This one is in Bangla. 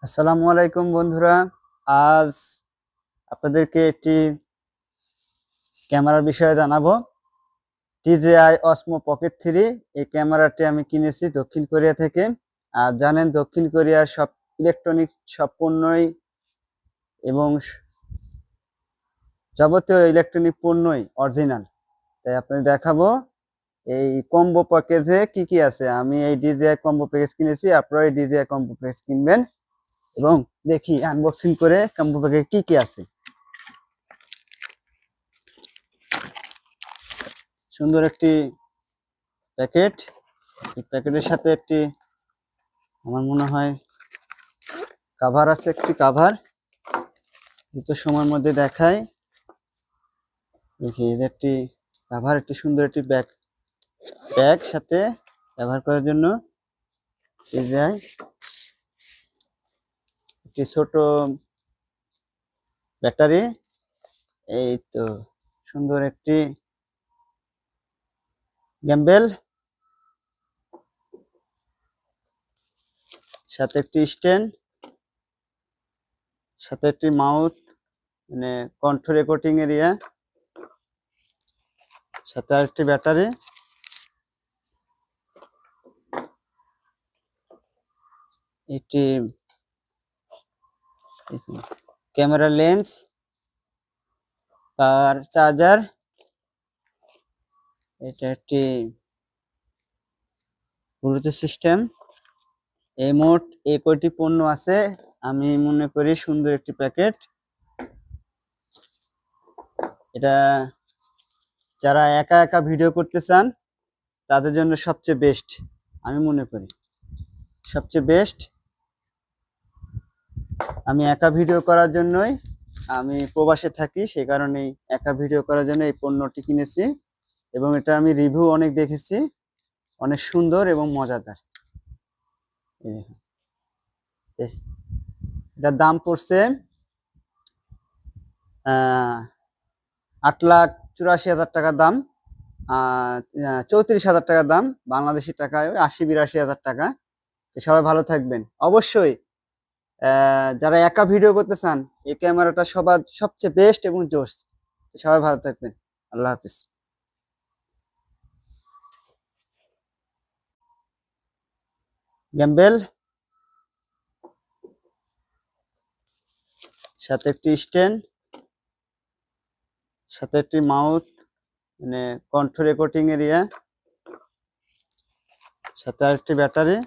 আসসালামু আলাইকুম বন্ধুরা। আজ আপনাদেরকে একটি ক্যামেরার বিষয়ে জানাবো। DJI Osmo Pocket 3 এই ক্যামেরাটি আমি কিনেছি দক্ষিণ কোরিয়া থেকে। আর জানেন দক্ষিণ কোরিয়ার সব ইলেকট্রনিক সব পণ্যই এবং যাবতীয় ইলেকট্রনিক পণ্যই অরিজিনাল। তাই আপনাদের দেখাবো এই কম্বো প্যাকেজে কি কি আছে। আমি এই DJI কম্বো প্যাকেজ কিনেছি, আপনারা এই DJI কম্বো প্যাকেজ কিনবেন এবং দেখি আনবক্সিং করে কম্বো প্যাকেজে কি কি আছে। সুন্দর একটি প্যাকেট, এই প্যাকেটের সাথে একটি আমার মনে হয় কাভার আছে, একটি কাভার দ্রুত সময়ের মধ্যে দেখায়। দেখি একটি কাভার, একটি সুন্দর একটি ব্যাগ সাথে ব্যবহার করার জন্য। DJI একটি ছোট ব্যাটারি, এই তো সুন্দর একটি গ্যাম্বেল, সাথে একটি স্ট্যান্ড, সাথে একটি মাউথ মানে কণ্ঠ রেকর্ডিং এরিয়া, সাথে আরেকটি ব্যাটারি, একটি ক্যামেরা লেন্স, আর চার্জার, এটা একটি ব্লুটুথ সিস্টেম। এই মোট এই কয়টি পণ্য আছে আমি মনে করি সুন্দর একটি প্যাকেট। এটা যারা একা একা ভিডিও করতে চান তাদের জন্য সবচেয়ে বেস্ট, আমি মনে করি সবচেয়ে বেস্ট। আমি একা ভিডিও করার জন্যই, আমি প্রবাসে থাকি, সেই কারণেই একা ভিডিও করার জন্য এই পণ্যটি কিনেছি এবং এটা আমি রিভিউ অনেক দেখেছি, অনেক সুন্দর এবং মজাদার। এই দেখুন, এটার দাম পড়ছে 8,84,000 টাকা দাম, 34,000 টাকা দাম, বাংলাদেশি টাকায় 80-82,000 টাকা। সবাই ভালো থাকবেন অবশ্যই। যারা একা ভিডিও করতে চান এই ক্যামেরাটা সবার সবচেয়ে বেস্ট এবং জোস। সবাই ভালো থাকবেন, আল্লাহ হাফিজ। গ্যাম্বেল, সাথে একটি স্ট্যান্ড, সাথে একটি মাউথ মানে কণ্ঠ রেকর্ডিং এরিয়া, সাথে আরেকটি ব্যাটারি।